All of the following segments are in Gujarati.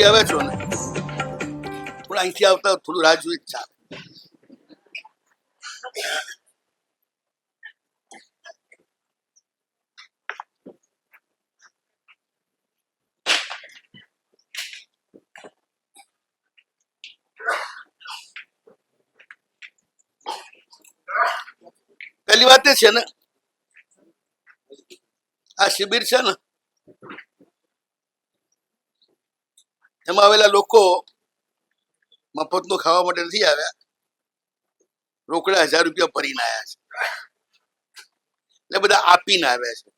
અહીંથી આવે છો ને, પણ અહીંથી આવતા થોડું રાહ જોઈ જ ચાલે. પહેલી વાત એ છે ને, આ શિબિર છે ને, એમાં આવેલા લોકો મફતનું ખાવા માટે નથી આવ્યા, રોકડા 1000 રૂપિયા ભરીને આવ્યા છે. એટલે બધા આપીને આવ્યા છે.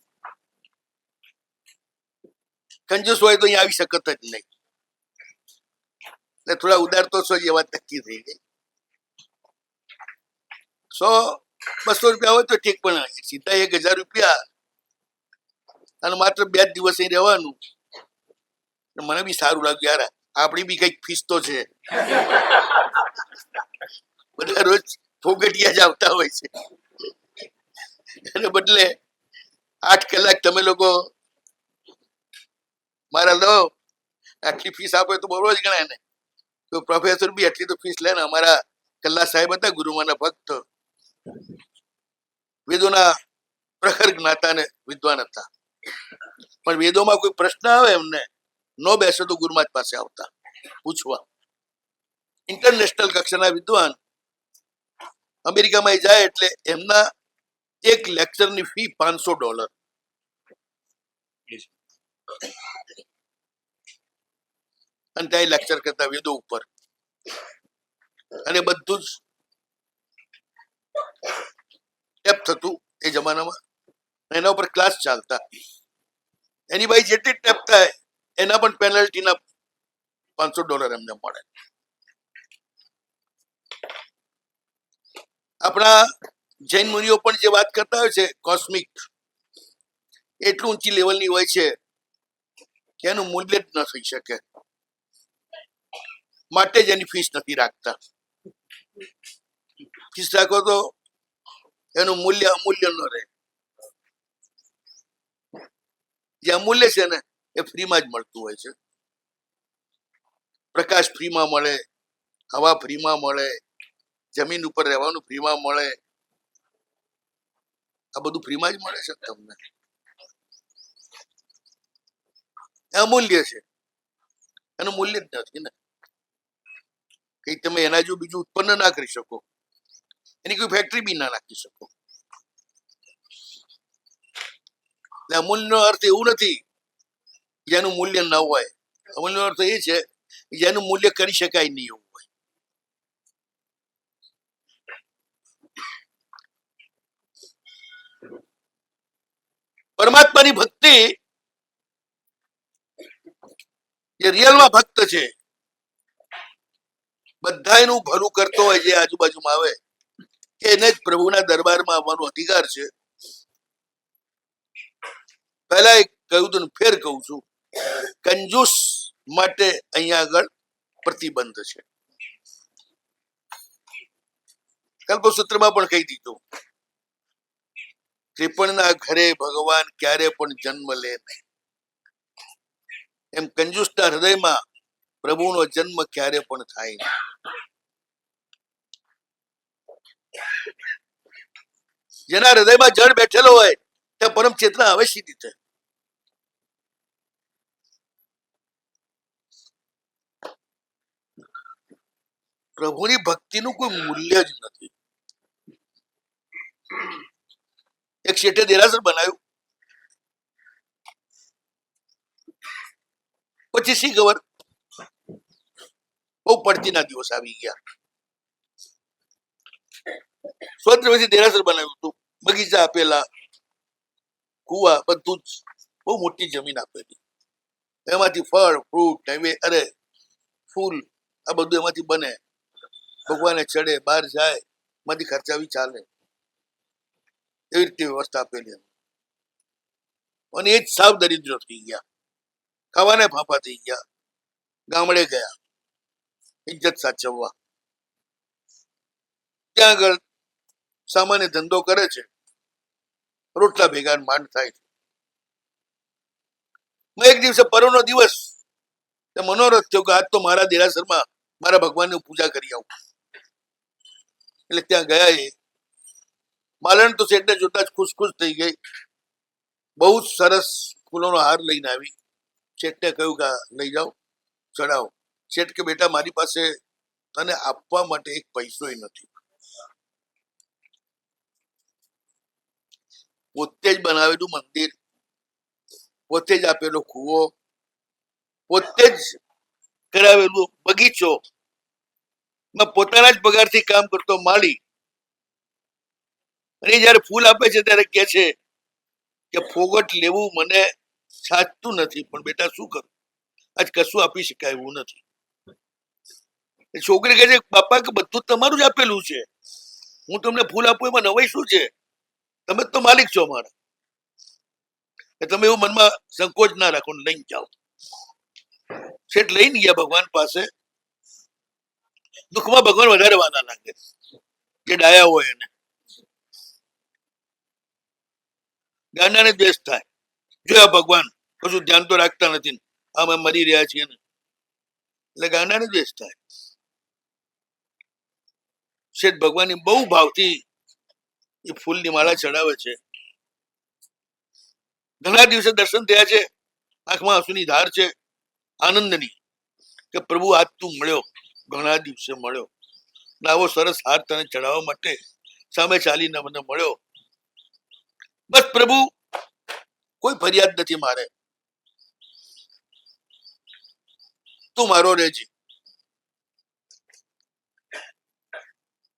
કંજૂસ હોય તો અહીંયા આવી શકત જ નહીં. એટલે થોડા ઉદાર તો છો, એ વાત નક્કી થઈ ગઈ. 100-200 રૂપિયા હોય તો ઠીક, પણ સીધા 1000 રૂપિયા અને માત્ર 2 જ દિવસ અહીં રહેવાનું, મને બી સારું લાગ્યું. યાર, આપણી બી કઈક ફીસ તો છે. બધા રોજ ફોગટિયા જ આવતા હોય છે, એને બદલે 8 કલાક તમે લોકો મારા લો, આટલી ફીસ આપે તો બરોબર જ ગણાય ને. તો પ્રોફેસર બી આટલી તો ફીસ લે ને. અમારા કલ્લા સાહેબ હતા, ગુરુમાના ભક્ત, વેદોના પ્રખર જ્ઞાતા ને વિદ્વાન હતા. પણ વેદોમાં કોઈ પ્રશ્ન આવે એમને નો બેસે તો ગુરુમાજ પાસે આવતા પૂછવા. ઇન્ટરનેશનલ કક્ષાના વિદ્વાન. અમેરિકામાં જાય એટલે એમના એક લેક્ચરની ફી $500. અને ત્યાં લેક્ચર કરતા વેદો ઉપર, અને બધું જ ટેપ થતું એ જમાનામાં. એના ઉપર ક્લાસ ચાલતા. એની ભાઈ જેટલી ટેપ થાય એના પણ પેનલ્ટીના $500 એમને મળે. આપણા જૈન મુનિઓ પણ જે વાત કરતા હોય છે કોસ્મિક, એટલું ઊંચી લેવલની હોય છે કે એનું મૂલ્ય જ ન થઈ શકે. માટે જ એની ફીસ નથી રાખતા. ફીસ રાખો તો એનું મૂલ્ય અમૂલ્ય ન રહે. જે અમૂલ્ય છે ને એ ફ્રીમાં જ મળતું હોય છે. પ્રકાશ ફ્રીમાં મળે, હવા ફ્રીમાં મળે, જમીન ઉપર રહેવાનું ફ્રીમાં મળે. આ બધું ફ્રીમાં જ મળે છે તમને. અમૂલ્ય છે, એનું મૂલ્ય જ નથી ને. કઈ તમે એના જો બીજું ઉત્પન્ન ના કરી શકો, એની કોઈ ફેક્ટરી બી ના નાખી શકો. એટલે અમૂલ્યનો અર્થ એવું નથી જેનું મૂલ્ય ન હોય. અમૂલ્યનો અર્થ એ છે જેનું મૂલ્ય કરી શકાય નહીં એવું હોય. પરમાત્માની ભક્તિ, જે રિયલમાં ભક્ત છે, બધા એનું ભલું કરતો હોય, જે આજુબાજુમાં આવે એને જ પ્રભુના દરબારમાં આવવાનો અધિકાર છે. પહેલા કહ્યું હતું, ફેર કહું છું, કંજૂસ માટે અહીંયા આગળ પ્રતિબંધ છે. કલ્પસૂત્રમાં પણ કહી દીધું, કૃપણના ઘરે ભગવાન ક્યારે પણ જન્મ લે નહીં. એમ કંજૂસના હૃદયમાં પ્રભુનો જન્મ ક્યારે પણ થાય નહીં. જેના હૃદયમાં જળ બેઠેલો હોય ત્યાં પરમ ચેતના આવે સી રીતે. પ્રભુની ભક્તિનું કોઈ મૂલ્ય જ નથી. એક શેઠે દેરાસર બનાવ્યું, પછી શી ખબર બહુ પડતીના દિવસ આવી ગયા. સ્વતંત્ર પછી દેરાસર બનાવ્યું હતું, બગીચા આપેલા, કુવા, બધું જ બહુ મોટી જમીન આપેલી. એમાંથી ફળ ફ્રૂટ અરે ફૂલ આ બધું એમાંથી બને. ભગવાને ચડે, બહાર જાય, એમાંથી ખર્ચાવી ચાલે, એવી રીતે વ્યવસ્થા આપેલી. અને એ જ સાવ દરિદ્ર થઈ ગયા, ખાવાને ફાંફા થઈ ગયા. ગામડે ગયા ઇજ્જત સાચવવા. ત્યાં આગળ સામાન્ય ધંધો કરે છે, રોટલા ભેગા માંડ થાય છે. એક દિવસે પરોનો દિવસ મનોરથ થયો કે આજ તો મારા દેરાસરમાં મારા ભગવાનની પૂજા કરી આવું. એટલે ત્યાં ગયા. એ માલણ તો શેઠને જોતા જ ખુશ ખુશ થઈ ગઈ. બહુ જ સરસ ફૂલોનો હાર લઈને આવી. શેઠને કહ્યું કે લઈ જાઓ, ચડાવો. શેઠ કે બેટા મારી પાસે તને આપવા માટે એક પૈસોય નથી. પોતે જ બનાવેલું મંદિર, પોતે જ આપેલો કૂવો, પોતે જ કરાવેલું બગીચો, પોતાના જ પગારથી કામ કરતો માળી, અને જયારે ફૂલ આપે છે ત્યારે કે છે કે ફોગટ લેવું મને સાચતું નથી, પણ બેટા શું કરું, આજ કશું આપી શકાય એવું નથી. છોકરી કહે છે બાપા કે બધું તમારું જ આપેલું છે, હું તમને ફૂલ આપું એમાં નવાઈ શું છે, તમે તો માલિક છો અમારા. તમે એવું મનમાં સંકોચ ના રાખો, લઈને જાઓ. શેઠ લઈને ગયા ભગવાન પાસે. દુઃખમાં ભગવાન વધારે વાના લાગે, જે ડાયા હોય એને. ગાંડાને દ્વેષ થાય, જોયા ભગવાન કશું ધ્યાન તો રાખતા નથી, આમ મરી રહ્યા છીએ ને, એટલે ગાંડાને દ્વેષ થાય. શેઠ ભગવાનની બહુ ભાવથી એ ફૂલની માળા ચડાવે છે. ઘણા દિવસે દર્શન થયા છે, આંખમાં આંસુની ધાર છે આનંદની, કે પ્રભુ આજ તું મળ્યો, ઘણા દિવસે મળ્યો, આવો સરસ હાર તને ચડાવવા માટે સામે ચાલીને મને મળ્યો. બસ પ્રભુ કોઈ ફરિયાદ નથી મારે, તું મારો રહેજે.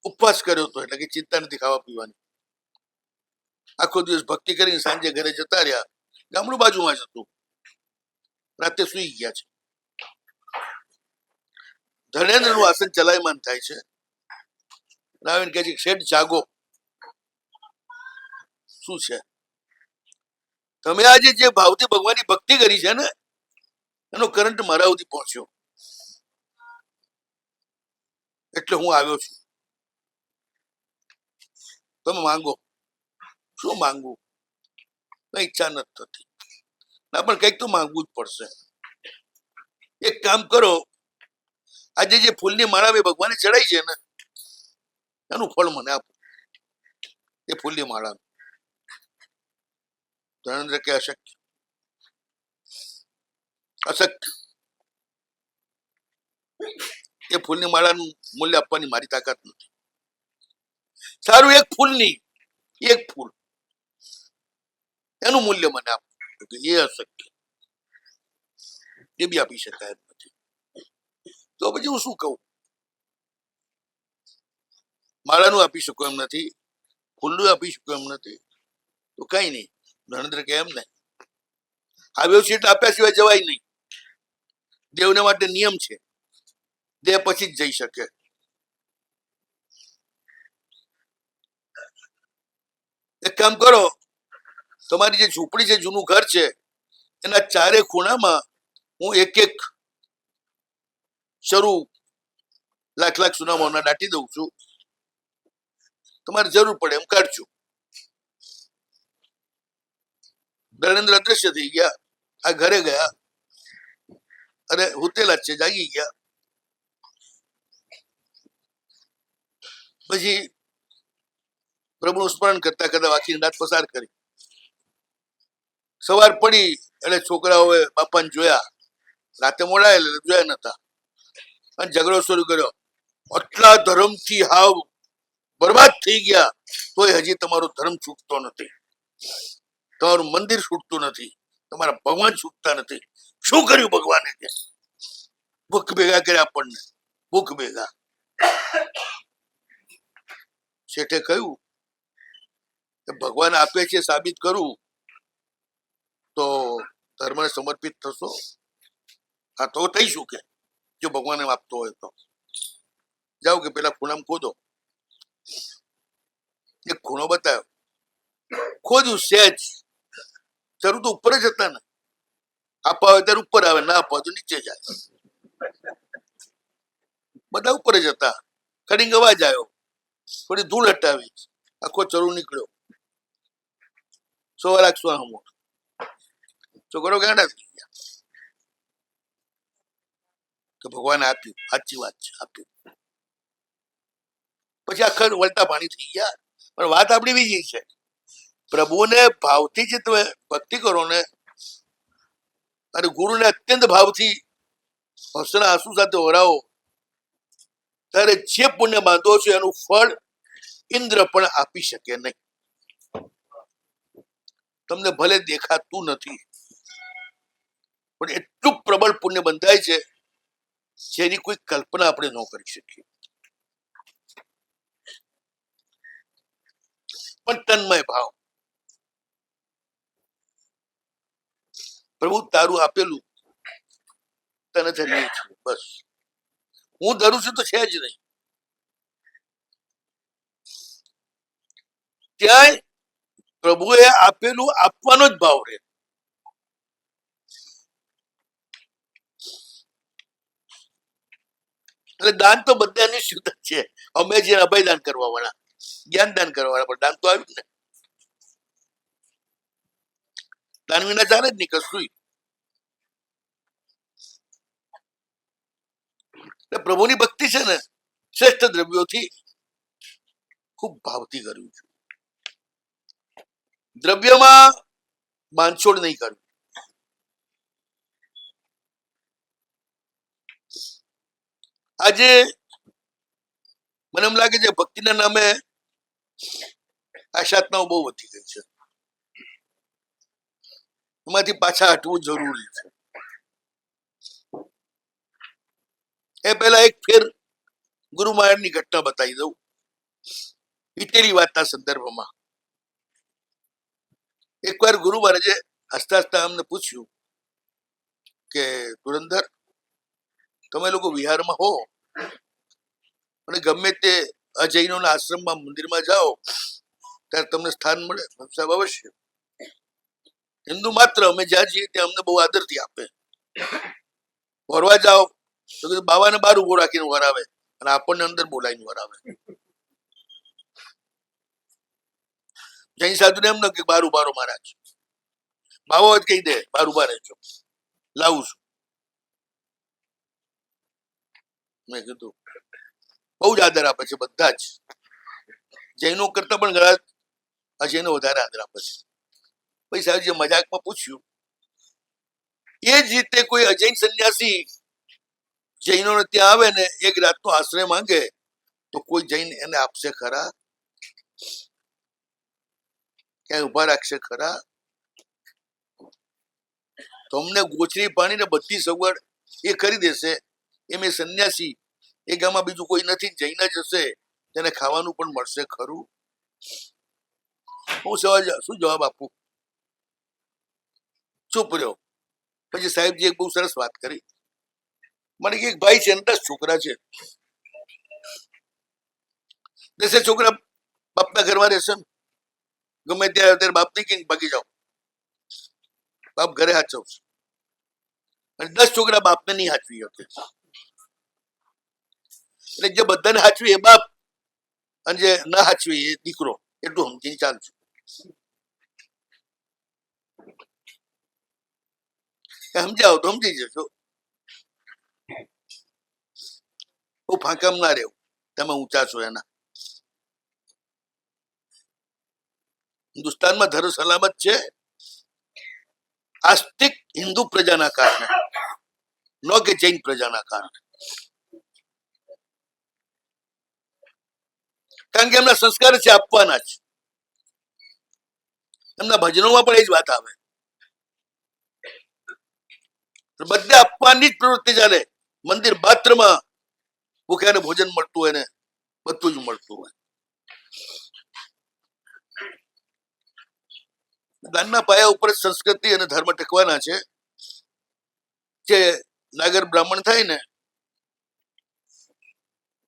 ઉપવાસ કર્યો તો એટલે કે ચિંતા નથી ખાવા પીવાની. આખો દિવસ ભક્તિ કરીને સાંજે ઘરે જતા રહ્યા. ગામડું બાજુમાં જ હતું. રાતે સુઈ ગયા છે. ધર્મેન્દ્રનું આસન ચલાયમાન થાય છે. નાવીન કહે છે શેઠ જાગો. શું છે? તમે આજે જે ભાવથી ભગવાનની ભક્તિ કરી છે ને, એનો કરંટ મારા સુધી પહોંચ્યો, એટલે હું આવ્યો છું. તમે માંગો. શું માંગવું? કઈ ઈચ્છા નથી થતી, ના પણ કઈક તો માંગવું જ પડશે. એક કામ કરો, આજે જે ફૂલની માળા મેં ભગવાને ચડાઈ છે ને, એનું ફળ મને આપો. એ ફૂલની માળા. ધર્મેન્દ્ર કે અશક્ય, અશક્ય. એ ફૂલની માળાનું મૂલ્ય આપવાની મારી તાકાત નથી. સારું, એક ફૂલની, એક ફૂલ, એનું મૂલ્ય મને આપો. એ અશક્ય, એ બી આપી શકાય નથી. તો પછી હું શું કહું? માળાનું આપી શકો એમ નથી, ફૂલનું આપી શકો એમ નથી, તો કઈ નહીં. ધર્મેન્દ્ર કે એમ ને, આવ્યો છે એટલે આપ્યા સિવાય જવાય નહીં. દેવને માટે નિયમ છે, દેહ પછી જ જઈ શકે. એક કામ કરો, તમારી જે ઝૂંપડી છે, જૂનું ઘર છે, એના ચારે ખૂણામાં હું એક એક શરૂ લાખ લાખ સુનામોના દાટી દઉં છું. તમારે જરૂર પડે એમ કાઢજો. ધર્મેન્દ્ર અદ્રશ્ય થઈ ગયા. આ ઘરે ગયા, અરે હુતેલા જ છે, જાગી ગયા. પછી પ્રભુનું સ્મરણ કરતા કરતા આખી રાત પસાર કરી. સવાર પડી એટલે છોકરાઓએ બાપાને જોયા. રાતે મોડા જોયા નતા, અને ઝઘડો શરૂ કર્યો. આટલા ધર્મથી હાવ બરબાદ થઈ ગયા, તોય હજી તમારો ધર્મ છૂટતો નથી, તમારું મંદિર છૂટતું નથી, તમારા ભગવાન છૂટતા નથી. શું કર્યું ભગવાને? કે ભૂખ ભેગા કર્યા આપણને, ભૂખ ભેગા. શેઠે કહ્યું કે ભગવાન આપે છે સાબિત કરું તો ધર્મને સમર્પિત થશો? હા તો થઈશું. કે જો ભગવાને આપતો હોય તો જાઓ કે પેલા ખૂણામાં ખોદો. એક ખૂણો બતાવ્યો, ખોદ્યું સહેજ. જરૂર તો ઉપર જ હતા ને, આપવા આવે ત્યારે ઉપર આવે, ના આપવા તો નીચે જાય. બધા ઉપર જ હતા. ખડીંગ અવાજ આવ્યો, થોડી ધૂળ હટાવી, આખો ચરુ નીકળ્યો. 100 લાખ સોના. છોકરો ગાંડા થઈ ગયા. કે ભગવાને આપ્યું, સાચી વાત છે, આપ્યું. પછી આખા વળતા પાણી થઈ ગયા. પણ વાત આપણી બીજી છે. પ્રભુને ભાવથી જે તમે ભક્તિ કરો ને, અને ગુરુને અત્યંત ભાવથી હસના આંસુ સાથે ઓરાવો, ત્યારે જે પુણ્ય બાંધો છો એનું ફળ ઇન્દ્ર પણ આપી શકે નહીં. તમને ભલે દેખાતું નથી, પણ એટલું પ્રબળ પુણ્ય બંધાય છે જેની કોઈ કલ્પના આપણે ન કરી શકીએ. પણ તન્મય ભાવ, પ્રભુ તારું આપેલું તને ધન્ય છું, બસ હું ધરું છું તો છે જ નહીં. ત્યાં પ્રભુએ આપેલું આપવાનો જ ભાવ રહે. એટલે દાન તો બધાની શુદ્ધ છે. અમે જે અભય દાન કરવા વાળા, જ્ઞાન દાન કરવા વાળા, પણ દાન તો આવ્યું ને. દાન વિના ચાલે જ નહીં કશું. એટલે પ્રભુની ભક્તિ છે ને, શ્રેષ્ઠ દ્રવ્યોથી ખૂબ ભાવથી કર્યું છે. દ્રવ્યમાં બાંધછોડ નહીં કર્યું. આજે મને એમ લાગે છે ભક્તિના નામે આશાતનાઓ બહુ વધી ગઈ છે. એમાંથી પાછા હટવું જરૂરી છે. એ પહેલા એક ફેર ગુરુ મહારાજની ઘટના બતાવી દઉં, વીતેલી વાતના સંદર્ભમાં. એકવાર ગુરુ મહારાજે હસતા હસતા અમને પૂછ્યું કે ધુરંધર, તમે લોકો વિહારમાં હો અને ગમે તે અજૈનોના આશ્રમમાં મંદિરમાં જાઓ ત્યારે તમને સ્થાન મળે? સાહેબ અવશ્ય. હિન્દુ માત્ર અમે જ્યાં જઈએ ત્યાં અમને બહુ આદરથી આપે. વરવા જાઓ તો બાવાને બહાર ઉભો રાખીને વરાવે અને આપણને અંદર બોલાવીને વરાવે. જૈન સાધુને એમ ન કે બાર ઉભારો મહારાજ, બાવો જ કહી દે બાર ઉભા રહેજો, લાવું છું. મેં કીધું બહુ જ આદર આપે છે બધા જ. જૈનો કરતા પણ ઘણા અજૈનો વધારે આદર આપે છે. પછી સાહેબ જે મજાકમાં પૂછ્યું, એ જ રીતે કોઈ અજૈન સંન્યાસી જૈનોને ત્યાં આવે ને એક રાતનો આશ્રય માંગે તો કોઈ જૈન એને આપશે ખરા? ક્યાંય ઉભા રાખશે ખરા? તમને ગોચરી પાણી ને બધી સગવડ એ કરી દેશે. એમ એ સંન્યાસી એ ગામમાં બીજું કોઈ નથી, જૈન જ હશે, તેને ખાવાનું પણ મળશે ખરું? હું શું જવાબ આપું? ચૂપ રહ્યો. પછી સાહેબજી એક બહુ સરસ વાત કરી. મને કે એક ભાઈ છે, 10 છોકરા છે. 10 છોકરા બાપના ઘરમાં રહેશે ને, ગમે ત્યારે બાપ નહીં કઈ ભાગી જાઓ, બાપ ઘરે હાચવશે. અને 10 છોકરા બાપને નહીં હાચવી શકે. એટલે જે બધાને હાચવી એ બાપ, અને જે ના હાચવી એ દીકરો. એટલું સમજીને ચાલજો. સમજાવો તો સમજી જશો. બહુ ફાંકામ ના રહેવું, તમે ઊંચા છો એના. હિન્દુસ્તાનમાં ધર્મ સલામત છે આસ્તિક હિન્દુ પ્રજાના કારણે, ન કે જૈન પ્રજાના કારણે. કારણ કે એમના સંસ્કાર છે આપવાના જ. એમના ભજનોમાં પણ એ જ વાત આવે, બધે આપવાની જ પ્રવૃત્તિ ચાલે. મંદિર માત્રમાં ભૂખ્યાને ભોજન મળતું હોય ને બધું જ મળતું હોય. દાનના પાયા ઉપર સંસ્કૃતિ અને ધર્મ ટકવાના છે. જે નાગર બ્રાહ્મણ થાય ને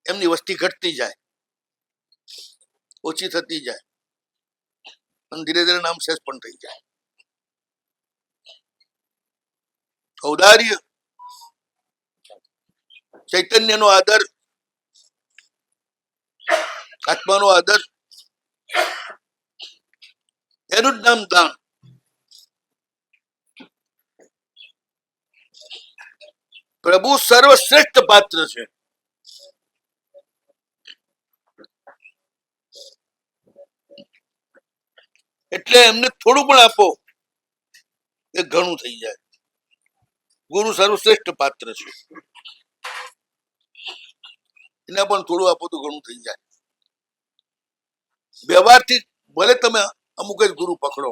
એમની વસ્તી ઘટતી જાય, ઓછી થતી જાય, અને ધીરે ધીરે નામ શેષ પણ થઈ જાય. ઔદાર્ય, ચૈતન્યનો આદર, આત્માનો આદર, એનું જ નામ દાન. પ્રભુ સર્વશ્રેષ્ઠ પાત્ર છે. એટલે એમને થોડું પણ આપો એ ઘણું થઈ જાય. ગુરુ સર્વશ્રેષ્ઠ પાત્ર છે, એના પણ થોડું આપો તો ઘણું થઈ જાય. વ્યવહારથી ભલે તમે અમુક જ ગુરુ પકડો,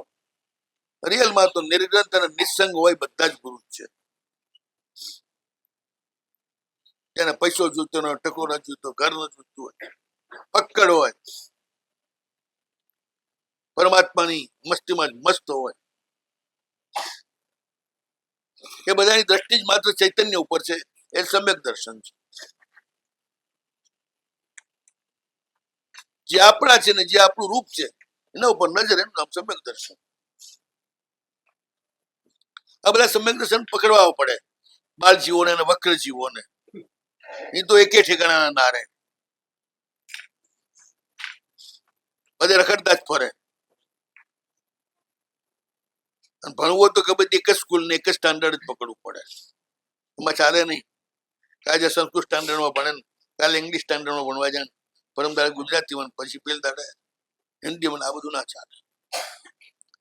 રિયલમાં તો નિર્ગ્રંથ અને નિસંગ હોય બધા જ ગુરુ છે. એને પૈસો જોઈતો ન, ટકો ન જોઈતો, ઘર ન જોઈતું હોય, પકડ હોય, પરમાત્માની મસ્તીમાં મસ્ત હોય. એ બધાની દ્રષ્ટિ જ માત્ર ચૈતન્ય ઉપર છે. એ સમ્યક દર્શન છે. જે આપણા છે ને જે આપણું રૂપ છે એના ઉપર નજર, એનું નામ સમ્યક દર્શન. આ બધા સમ્યક દર્શન પકડવા પડે બાળ જીવોને અને વક્ર જીવોને. એ તો એકે ઠેકાણા ના રહે, બધે રખડતા જ ફરે. ભણવું તો કે બધી એક જ સ્કૂલ ને એક જ સ્ટાન્ડર્ડ જ પકડવું પડે. એમાં ચાલે નહીં. આજે સંસ્કૃત સ્ટાન્ડર્ડમાં ભણે, કાલે ઇંગ્લિશ સ્ટાન્ડર્ડમાં ભણવા જાય, પરમ દાડે ગુજરાતીમાં, પછી પેલ દાડે હિન્દીમાં. આ બધું ના ચાલે.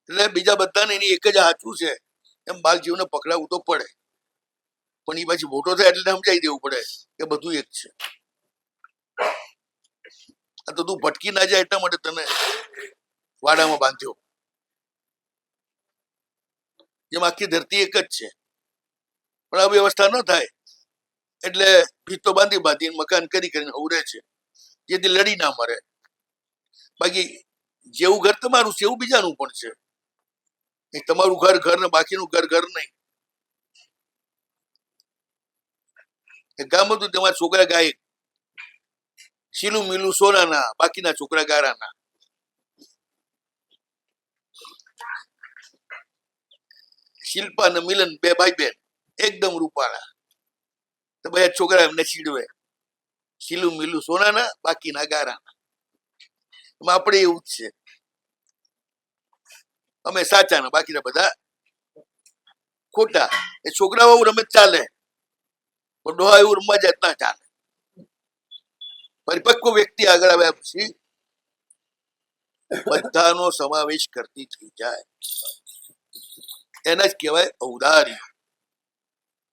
એટલે બીજા બધાને એની એક જ સાચું છે એમ બાલ જીવને પકડાવવું તો પડે. પણ એ પછી મોટો થાય એટલે સમજાઈ દેવું પડે કે બધું એક છે. આ તો તું ભટકી ના જાય એટલા માટે તને વાડામાં બાંધ્યો. જેમ આખી ધરતી એક જ છે, પણ આ વ્યવસ્થા ન થાય એટલે ભીતો બાંધી બાંધીને મકાન કરી કરીને ઉરે છે, જેથી લડી ના મરે. બાકી જેવું ઘર તમારું છે એવું બીજાનું પણ છે. તમારું ઘર ઘર ને બાકીનું ઘર ઘર નહીં. ગામ હતું તેમાં છોકરા ગાય શીલું મીલું સોનાના, બાકીના છોકરા ગારાના. શિલ્પા અને મિલન બે ભાઈ બેન એકદમ રૂપાળા, તો બે છોકરા એમને ચીડવે. શીલું મીલું સોનાના, બાકીના ગારાના. એમાં આપણે એવું જ છે, અમે સાચા ને બાકીના બધા ખોટા. એ છોકરાઓ રમે ચાલે, પણ ડોહા એવું રમવા જાય ના ચાલે. પરિપક્વ વ્યક્તિ આગળ આવ્યા પછી બધાનો સમાવેશ કરતી થઈ જાય. એને જ કહેવાય ઔદાર્ય.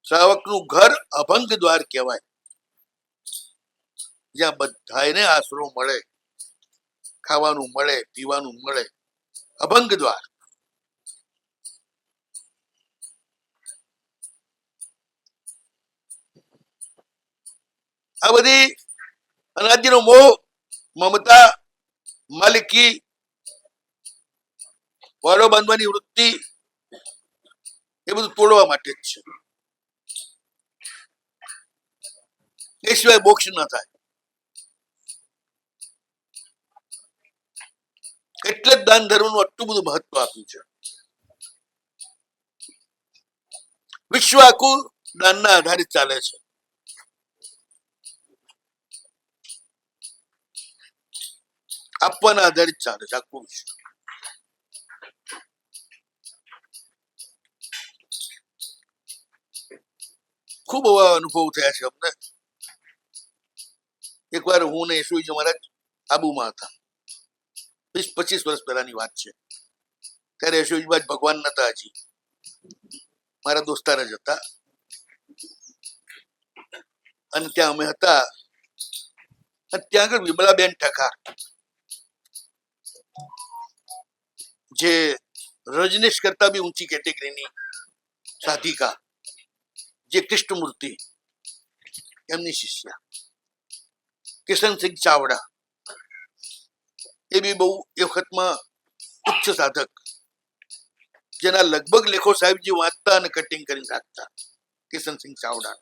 શ્રાવકનું ઘર અભંગ દ્વાર કહેવાય, જ્યાં બધાને આશરો મળે, ખાવાનું મળે, પીવાનું મળે. અભંગ દ્વાર. આ બધી અનાદિનો મોહ, મમતા, માલિકી, વાડો બાંધવાની વૃત્તિ, એ બધું તોડવા માટે જ છે. એ સિવાય મોક્ષ ન થાય. એટલે જ દાન ધર્મનું આટલું બધું મહત્વ આપ્યું છે. વિશ્વ આખું દાનના આધારિત ચાલે છે. આપવાના આધારિત ચાલે છે આખું વિશ્વ. ખૂબ એવા અનુભવ થયા છે અમને. એકવાર હું ને યશુજી મહારાજ આબુમાં હતા, 20-25 વર્ષ પહેલાની વાત છે. ત્યારે યશુજી ભગવાન નતા હજી, મારા દોસ્તાર જ હતા. અને ત્યાં અમે હતા. ત્યાં આગળ વિમલાબેન ઠક્કર, જે રજનીશ કરતા બી ઊંચી કેટેગરીની સાધિકા, જે કૃષ્ણમૂર્તિ, એમની શિષ્યા કિશનસિંહ ચાવડા, એ બી બહુ એ વખતમાં ઉચ્ચ સાધક, જેના લગભગ લેખો સાહેબજી વાંચતા અને કટિંગ કરી રાખતા. કિશનસિંહ ચાવડા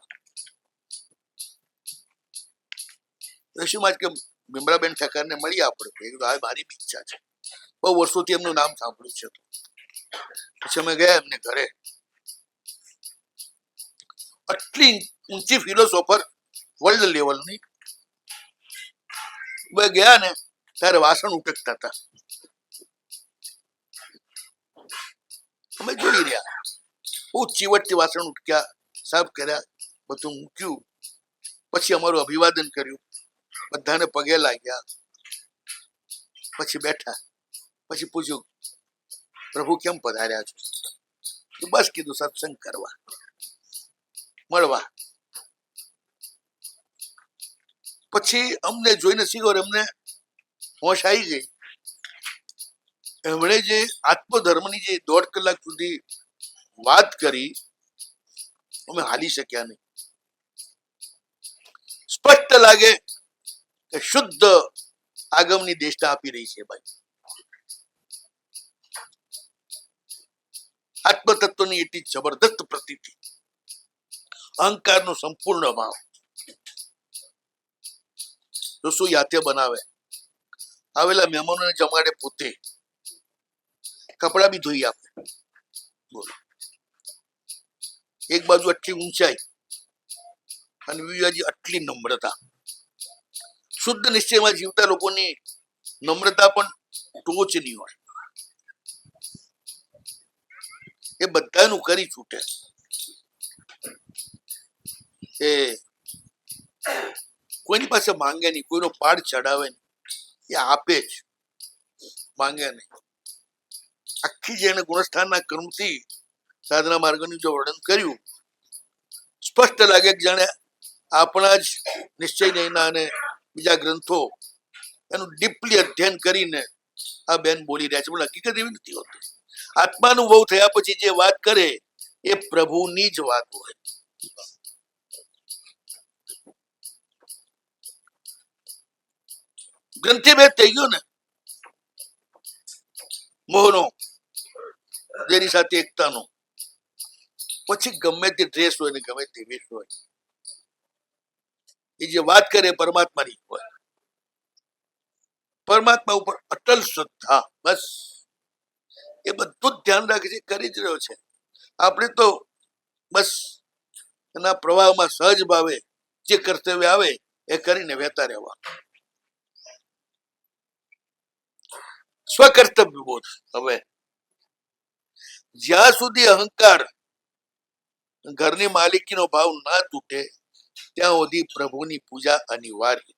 રશીમાં જ કે વિમલાબેન ઠક્કરને મળી આપણે. આ મારી બી ઈચ્છા છે, બહુ વર્ષોથી એમનું નામ સાંભળ્યું છે. પછી અમે ગયા એમને ઘરે. આટલી ઊંચી ફિલોસોફર, વર્લ્ડ લેવલની. ગયા ને ત્યારે વાસણ ઉટકતા હતા. અમે જોઈ રહ્યા, બહુ ચીવટથી વાસણ ઉટક્યા, સાફ કર્યા. બધું મૂક્યું, પછી અમારું અભિવાદન કર્યું, બધાને પગે લાગ્યા, પછી બેઠા, પછી પૂછ્યું પ્રભુ કેમ પધાર્યા છો? તો બસ કીધું સત્સંગ કરવા, મળવા. પછી અમને જોઈને શીખો, અમને હોશ આવી ગઈ. એમણે જે આત્મધર્મની જે 1.5 કલાક સુધી વાત કરી, અમે હાલી શક્યા નહીં. સ્પષ્ટ લાગે કે શુદ્ધ આગમની દેશતા આપી રહી છે ભાઈ. આત્મતત્વની એટલી જબરદસ્ત પ્રતીતિ, અહંકારનો સંપૂર્ણ ભાવ. રસોઈ હાથે બનાવે, આવેલા મહેમાનોને જમાડે પોતે, કપડા બી ધોઈ આપે. બોલો, એક બાજુ આટલી ઊંચાઈ અને બીજી બાજુ આટલી નમ્રતા. શુદ્ધ નિશ્ચયમાં જીવતા લોકોની નમ્રતા પણ ટોચની હોય. એ બધાનું કરી છૂટે. એ કોઈની પાસે માંગે નહીં, કોઈનો પાડ ચડાવે નહીં, એ આપે જ, માંગે નહીં. આખી જેને ગુણસ્થાનના કર્મથી સાધના માર્ગનું જો વર્ણન કર્યું, સ્પષ્ટ લાગે કે જાણે આપણા જ નિશ્ચય નહીના અને બીજા ગ્રંથો એનું ડીપલી અધ્યયન કરીને આ બેન બોલી રહ્યા છે. પણ હકીકત એવી નથી હોતી. આત્માનુભવ થયા પછી જે વાત કરે એ પ્રભુની જ વાત હોય. ગ્રંથિભેદ થઈ ગયો ને મોહનો, જેની સાથે એકતાનો. પછી ગમે તે ડ્રેસ હોય ને ગમે તે વેશ હોય, એ જે વાત કરે પરમાત્માની હોય. પરમાત્મા ઉપર અટલ શ્રદ્ધા, બસ એ બધું જ ધ્યાન રાખે છે, કરી જ રહ્યો છે. આપણે તો બસ એના પ્રવાહમાં સહજ ભાવે જે કર્તવ્ય આવે એ કરીને વહેતા રહેવા. સ્વકર્તવ્ય બોધ. હવે જ્યાં સુધી અહંકાર, ઘરની માલિકીનો ભાવ ના તૂટે ત્યાં સુધી પ્રભુની પૂજા અનિવાર્ય.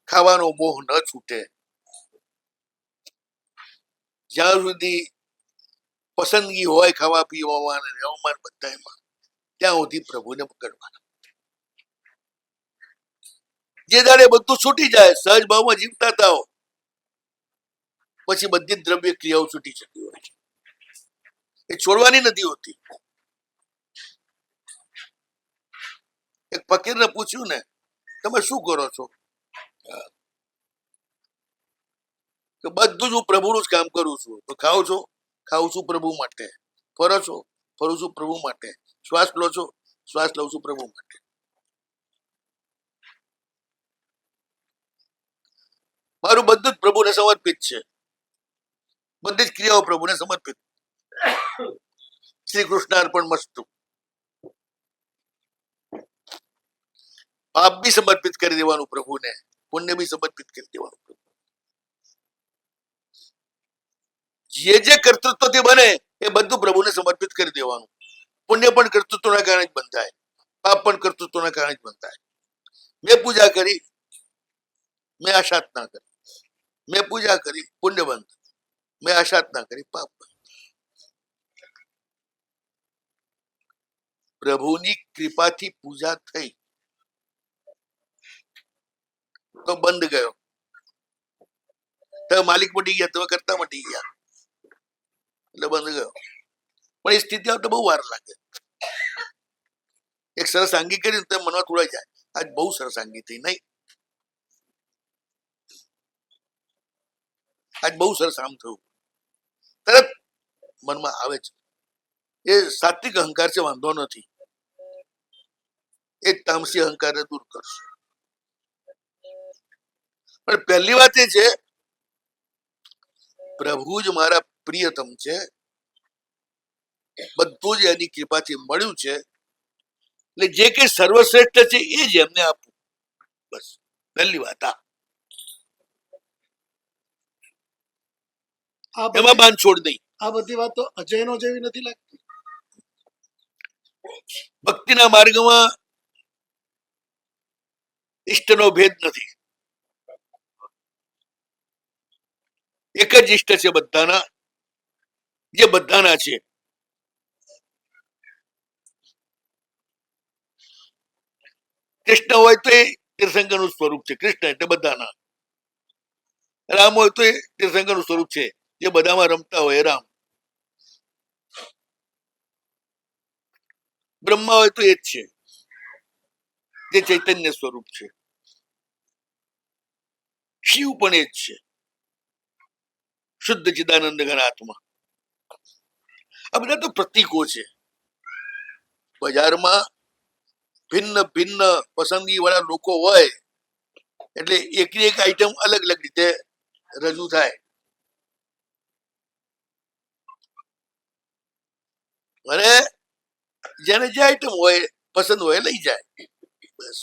ખાવાનો મોહ ન છૂટે, જ્યાં સુધી પસંદગી હોય ખાવા પીવામાં અને રહેવામાં બધામાં, ત્યાં સુધી પ્રભુને પકડવાના. જે દાડે બધું છૂટી જાય, સહજ ભાવમાં જીવતા થાઓ, પછી બધી દ્રવ્ય ક્રિયાઓ છૂટી જતી હોય છે. એ છોડવાની નથી હોતી. એક ફકીરને પૂછ્યું ને, તમે શું કરો છો? કે બધું જ હું પ્રભુનું જ કામ કરું છું. તો ખાઓ છો? ખાઉં છું પ્રભુ માટે. ફરો છો? ફરું છું પ્રભુ માટે. શ્વાસ લો છો? શ્વાસ લઉં છું પ્રભુ માટે. મારું બધું જ પ્રભુને સમર્પિત છે. બધી જ ક્રિયાઓ પ્રભુને સમર્પિત. શ્રી કૃષ્ણ અર્પણ મસ્તુ. પાપ બી સમર્પિત કરી દેવાનું પ્રભુને, પુણ્ય બી સમર્પિત કરી દેવાનું. જે જે કર્તૃત્વથી બને એ બધું પ્રભુને સમર્પિત કરી દેવાનું. પુણ્ય પણ કર્તૃત્વના કારણે જ બંધાય, પાપ પણ કર્તૃત્વના કારણે જ બંધાય. મેં પૂજા કરી, મેં આશાતના કરી. મેં પૂજા કરી, પુણ્ય બંધ. મેં આશાતના કરી, પાપ બંધ. પ્રભુની કૃપાથી પૂજા થઈ તો બંધ ગયો. તમે માલિક મટી ગયા, તમે કરતા મટી ગયા, એટલે બંધ ગયો. પણ એ સ્થિતિ આવતા બહુ વાર લાગે. એક સરસ આંગી કરી તો મનમાં થોડા જાય, આજ બહુ સરસ આંગી થઈ, નહીં આજ બહુ સરસ આમ થયું, તરત મનમાં આવે છે. એ સાત્વિક અહંકાર છે, વાંધો નથી. એ તામસી અહંકારને દૂર કરશે. પણ પહેલી વાત એ છે, પ્રભુ જ મારા પ્રિયતમ છે, બધું જ એની કૃપાથી મળ્યું છે, એટલે જે કઈ સર્વશ્રેષ્ઠ છે એ જ એમને આપવું. બસ પહેલી વાત આ. એમાં બાંધ છોડ દઈ. આ બધી વાતો અજયનો જેવી નથી લાગતી? ભક્તિના માર્ગમાં ઈષ્ટનો ભેદ નથી. એક જ ઈષ્ટ છે બધાના, જે બધાના છે. કૃષ્ણ હોય તો એ તીર્થંકર નું સ્વરૂપ છે. કૃષ્ણ એટલે બધાના. રામ હોય તો એ તીર્થંકર નું સ્વરૂપ છે, જે બધામાં રમતા હોય રામ. બ્રહ્મા હોય તો એ જ છે, જે ચૈતન્ય સ્વરૂપ છે. શિવ પણ એ જ છે, શુદ્ધ ચિદાનંદ ઘન આત્મા. આ બધા તો પ્રતીકો છે. બજારમાં ભિન્ન ભિન્ન પસંદગી વાળા લોકો હોય એટલે એકની એક આઈટમ અલગ અલગ રીતે રજૂ થાય. અને જેને જે આઈટમ હોય પસંદ હોય લઈ જાય, બસ.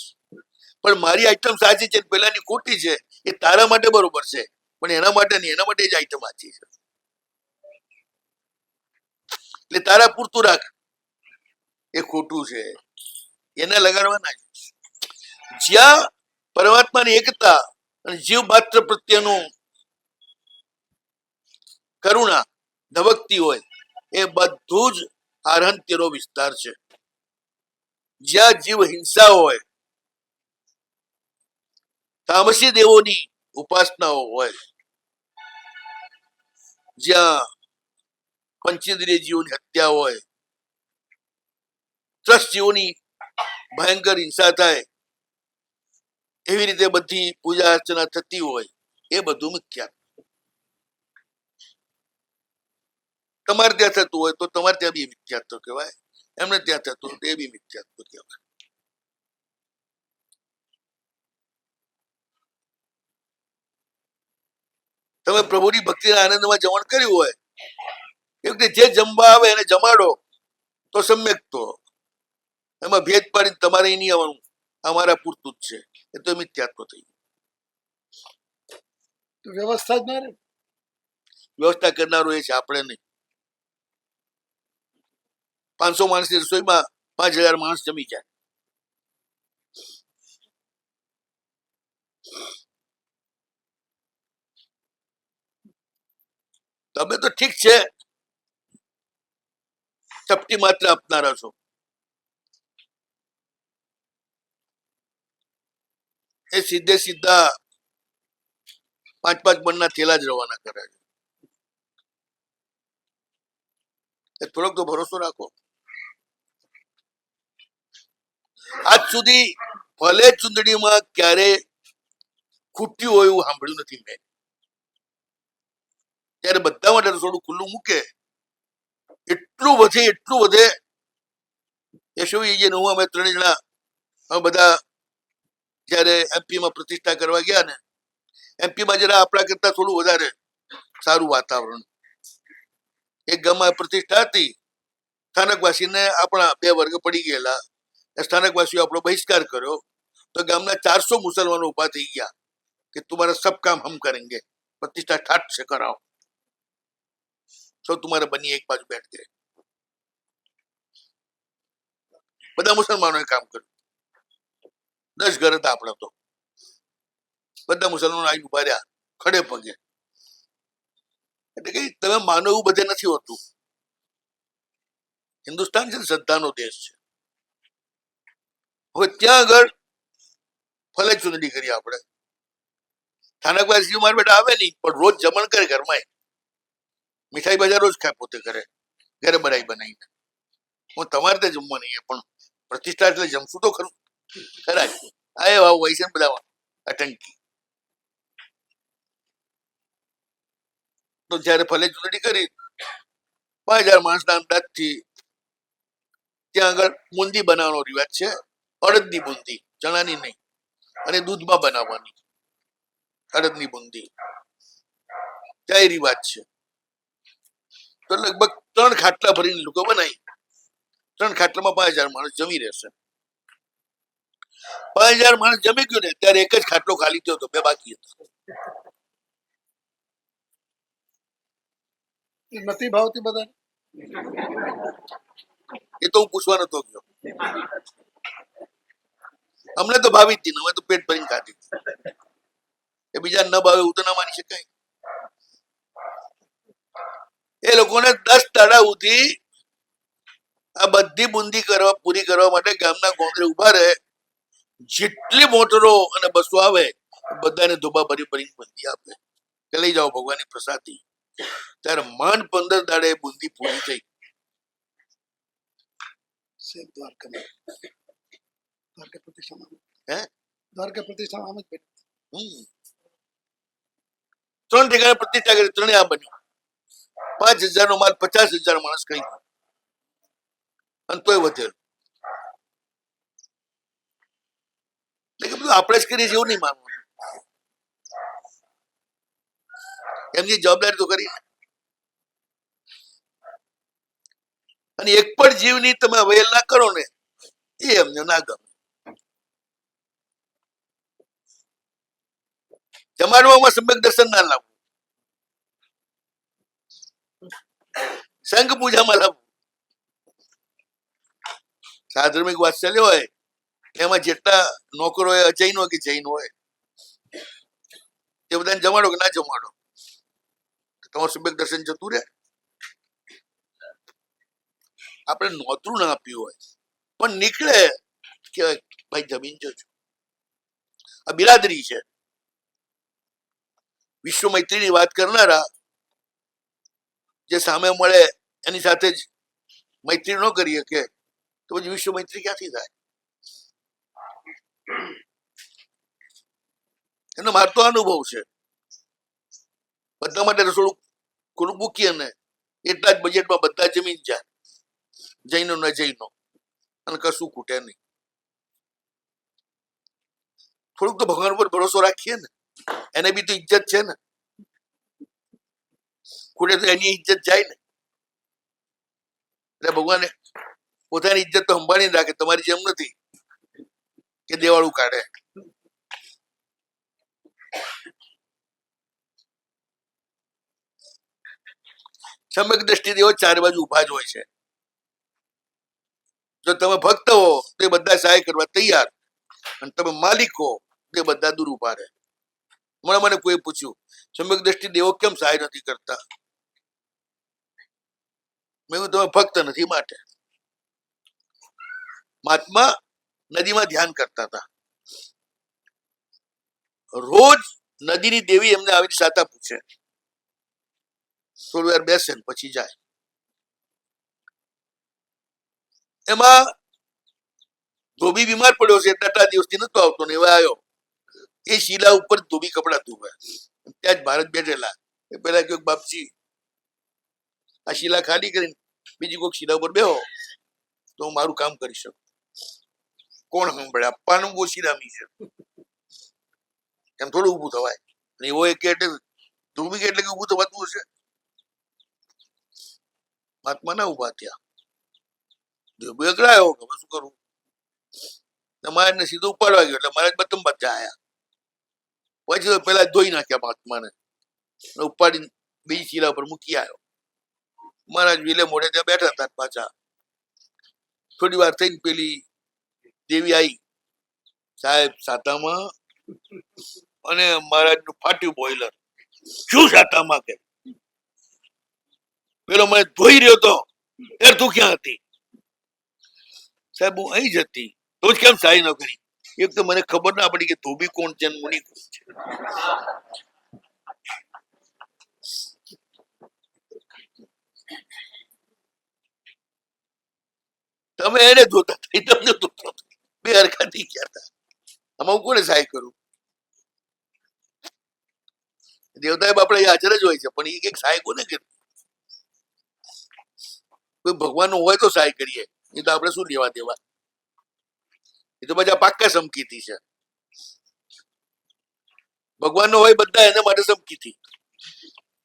પણ મારી આઈટમ સાચી છે, પેલાની ખોટી છે, એ તારા માટે બરોબર છે, પણ એના માટે નહીં. એના માટે જ આઈટમ સાચી છે, એટલે તારા પૂરતું રાખ. એ ખોટું છે, એને લગાડવાના. જ્યાં પરમાત્માની એકતા અને જીવ માત્ર પ્રત્યેનું કરુણા ધબકતી હોય, એ બધું જ આરહંત્યનો વિસ્તાર છે. જ્યાં જીવ હિંસા હોય, તામસી દેવોની ઉપાસનાઓ હોય, જ્યાં પંચેન્દ્રિય જીવોની હત્યા હોય, ત્રસ્ત જીવોની ભયંકર હિંસા થાય, એવી રીતે બધી પૂજા અર્ચના થતી હોય, એ બધું મિથ્યા. તમારે ત્યાં થતું હોય તો તમારે ત્યાં બી મિથ્યાત્વ કહેવાય, એમને ત્યાં થતું હોય તો એ બી મિથ્યાત્વ કહેવાય. તમે પ્રભુની ભક્તિના આનંદમાં જમણ કર્યું હોય, એ વખતે જે જમવા આવે એને જમાડો તો સમ્યક. તો એમાં ભેદ પાડીને તમારે નહીં આવવાનું, અમારા પૂરતું જ છે, એ તો મિથ્યાત્વ થઈ. વ્યવસ્થા જ ના રહે. વ્યવસ્થા કરનારો એ છે, આપણે નહીં. 500 માણસની રસોઈમાં 5000 માણસ જમી જાય. તમે તો ઠીક છે, ચપટી માત્ર આપનારા છો. એ સીધે સીધા 5-5 મણના થેલા જ રવાના કરે છે. એ થોડોક તો ભરોસો રાખો. આજ સુધી ભલે ચૂંદડીમાં ક્યારે ખૂટ્યું હોય એવું સાંભળ્યું નથી મેં. ત્યારે બધા માટે થોડું ખુલ્લું મૂકે, એટલું વધે. યશવી જે હું અમે 3 જણા અમે બધા જયારે એમપીમાં પ્રતિષ્ઠા કરવા ગયા ને, એમપીમાં જરા આપણા કરતા થોડું વધારે સારું વાતાવરણ. એક ગામમાં પ્રતિષ્ઠા હતી, સ્થાનકવાસીને આપણા 2 વર્ગ પડી ગયેલા. સ્થાનકવાસીઓ આપણો બહિષ્કાર કર્યો, તો ગામના 400 મુસલમાનો ઉભા થઈ ગયા કે तुम्हारा सब काम हम करेंगे, प्रतिष्ठा ठाट से कराओ. तो तुम्हारे बनी एक बाजू बैठ गए. બધા મુસલમાનોએ કામ કર્યું. 10 ઘર હતા આપણા તો. બધા મુસલમાનો આવીને ઉભા રહ્યા ખડે પગે. એટલે કે તમે માનો એવું બધે નથી હોતું. હિન્દુસ્તાન છે ને શ્રદ્ધાનો દેશ છે. હવે ત્યાં આગળ ફલે ચૂંદડી કરી આપણે. સ્થાનકવાસીઓ મારા બેટા આવે નહીં, પણ રોજ જમણ કરે ઘરમાં. મીઠાઈ બજાર રોજ ખાય પોતે ઘરે બનાવીને. હું તમારે ત્યાં જમવા નહીં, પણ પ્રતિષ્ઠા એટલે જમશું તો ખરું ખરા જ. આ એ ભાવ હોય છે ને બધા આતંકી. તો જયારે ફલે ચૂંટણી કરી 5000 માણસના અંદાજથી ત્યાં આગળ બુંદી બનાવવાનો રિવાજ છે. અડદની બુંદી, ચણાની નહીં, અને દૂધમાં બનાવવાની અડદની બુંદી. ત્યાં એ રિવાજ છે. તો લગભગ 3 ખાટલા ભરીને લોકો બનાવી. 3 ખાટલામાં 5000 માણસ જમી રહેશે. 5000 માણસ જમી ગયું ને ત્યારે એક જ ખાટલો ખાલી થયો હતો, 2 બાકી હતા. એ નથી ભાવતી બધા એ તો હું પૂછવા નતો ગયો. અમને તો ભાવી જ નહીં, અમે તો પેટ ભરીને ખાધી. એ બીજા ન ભાવે એવું તો ના માની શકાય. એ લોકોને 10 દાડા સુધી આ બધી બુંદી પૂરી કરવા માટે ગામના ગોંદરે ઉભા રહે. જેટલી મોટરો અને બસો આવે બધાને ધોબા ભરી ભરીને બુંદી આપે કે લઈ જાઓ ભગવાનની પ્રસાદી. ત્યારે માંડ 15 દાડે બુંદી પૂરી થઈ. સેમ દ્વારકામાં દ્વારકા પ્રતિષ્ઠામાં હે દ્વારકા પ્રતિષ્ઠામાં આમ જ બન્યું. 3 ઠેકાણે પ્રતિષ્ઠા કરી, 3 આ બન્યું. 5,000 નો માલ 50,000 માણસ ખાઈ ગયો અને તોય વધેલું. એટલે બધું આપણે જ કરીએ છીએ એવું નહીં માનવાનું. એમની જવાબદારી તો કરી. અને એક પણ જીવની તમે અવહેલના કરો ને એ અમને ના ગમે. જમાડવામાં સમ્યક દર્શન ના લાવવું, સંઘ પૂજામાં લાવવું. સાધર્મિક વાત્સલ્ય હોય એમાં જેટલા નોકરો હોય, અજૈન હોય કે જૈન હોય, એ બધાને જમાડો કે ના જમાડો, તમારું સમ્યક દર્શન જતું રહે. આપણે નોતરું ના આપ્યું હોય પણ નીકળે કે ભાઈ જમીન જજો. આ બિરાદરી છે. વિશ્વ મૈત્રીની વાત કરનારા જે સામે મળે એની સાથે જ મૈત્રી ન કરીએ કે તો પછી વિશ્વ મૈત્રી ક્યાંથી થાય? એનો મારો તો અનુભવ છે. બધા માટે રસોડું ખોટું મૂકીએ ને એટલા જ બજેટમાં બધા જમીન જાય, જૈનો ન જૈનો, અને કશું ખૂટે નહીં. થોડુંક તો ભગવાન પર ભરોસો રાખીએ ને, એને બી તો ઇજ્જત છે ને. ખૂટે તો એની ઇજ્જત જાય ને. એટલે ભગવાને પોતાની ઇજ્જત તો સંભાળીને રાખે, તમારી જેમ નથી કે દેવાળું કાઢે. સમ્યક દ્રષ્ટિ દેવો 4 બાજુ ઉભા જ હોય છે. જો તમે ભક્ત હો તો એ બધા સહાય કરવા તૈયાર, અને તમે માલિક હો તો એ બધા દૂર ઉભા રહે. હમણાં મને કોઈ પૂછ્યું સમ્યક દ્રષ્ટિ દેવો કેમ સહાય નથી કરતા? મેં કહ્યું તમે ભક્ત નથી માટે. મહાત્મા નદીમાં ધ્યાન કરતા હતા. રોજ નદીની દેવી એમને આવીને સાતા પૂછે, થોડી વાર બેસે ને પછી જાય. એમાં ધોબી બીમાર પડ્યો છે, એટલા દિવસથી નતો આવતો ને, એવા આવ્યો. એ શીલા ઉપર ધોબી કપડા ધોવે, ત્યાં જ ભારત બેઠેલા. એ પેલા કહ્યું બાપજી આ શીલા ખાલી કરીને બીજી કોઈક શીલા ઉપર બેહો તો હું મારું કામ કરી શકું. કોણ સાંભળે? આપવાનું બહુ શીલામી છે, એમ થોડું ઊભું થવાય. એવો એક એટલે ધોબી કે એટલે કે ઊભું થવાતું હશે. મહાત્મા ના ઉભા થયા. ધોબી અકળાયો કે શું કરું? મહારાજને સીધો ઉપાડવા ગયો એટલે મહારાજ બતમ બચ્ચા આયા. પછી તો પેલા ધોઈ નાખ્યા મહાત્માને, ઉપાડીને બીજી શીલા પર મૂકી આવ્યો. મહારાજ વિલે મોઢે ત્યાં બેઠા હતા. પાછા થોડી વાર થઈને પેલી દેવી આવી, સાહેબ સાતામાં, અને મહારાજનું ફાટ્યું બોઇલર. શું સાતામાં કે? પેલો મને ધોઈ રહ્યો તો ત્યારે તું ક્યાં હતી? સાહેબ હું અહીં જ હતી. તો જ કેમ સહાય ન કરી? એક તો મને ખબર ના પડી કે ધોબી કોણ છે, મુનિ કોણ છે. તમે એને ધોતા હતા, તમને ધોતો હતો. બે હરખા થઈ ગયા હતા. આમાં હું કોને સહાય કરું? દેવતા બાપડે હાજર જ હોય છે, પણ એ કઈક સહાય કોને કે? કોઈ ભગવાન નું હોય તો સહાય કરીએ, એ તો આપણે શું લેવા દેવા? એ તો બધા પાક્કા સમકીતી છે. ભગવાન નો હોય બધા એના માટે સમકીતી,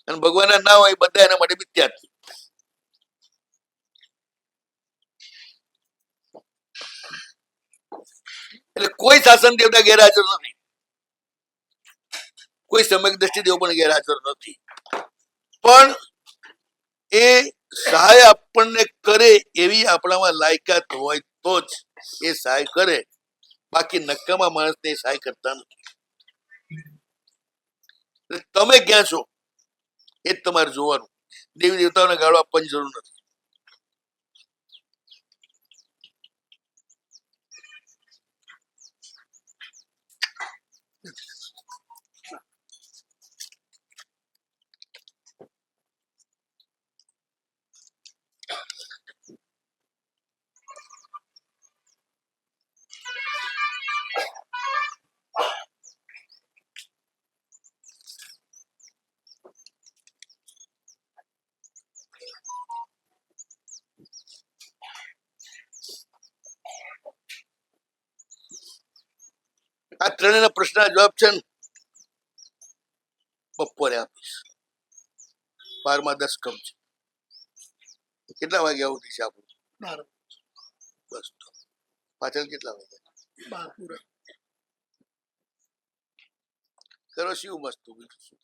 અને ભગવાન ના હોય બધા એના માટે મિથ્યાથી. એટલે કોઈ શાસન દેવતા ગેરહાજર નથી, કોઈ સમ્યક દ્રષ્ટિ દેવ પણ ગેરહાજર નથી. પણ એ સહાય આપણને કરે એવી આપણામાં લાયકાત હોય તો જ એ સહાય કરે, બાકી નકામા માણસને એ સહાય કરતા નથી. એટલે તમે ક્યાં છો એ જ તમારે જોવાનું. દેવી દેવતાઓને ગાળો આપવાની જરૂર નથી. આ ત્રણેયના પ્રશ્નના જવાબ છે ને બપોરે આપીશ. 12:10 કમ છે. કેટલા વાગે આવું થશે આપણું? 12 બસ તો પાછળ કેટલા વાગે? 12 પૂરા. કરો શું મસ્ત બીજું શું?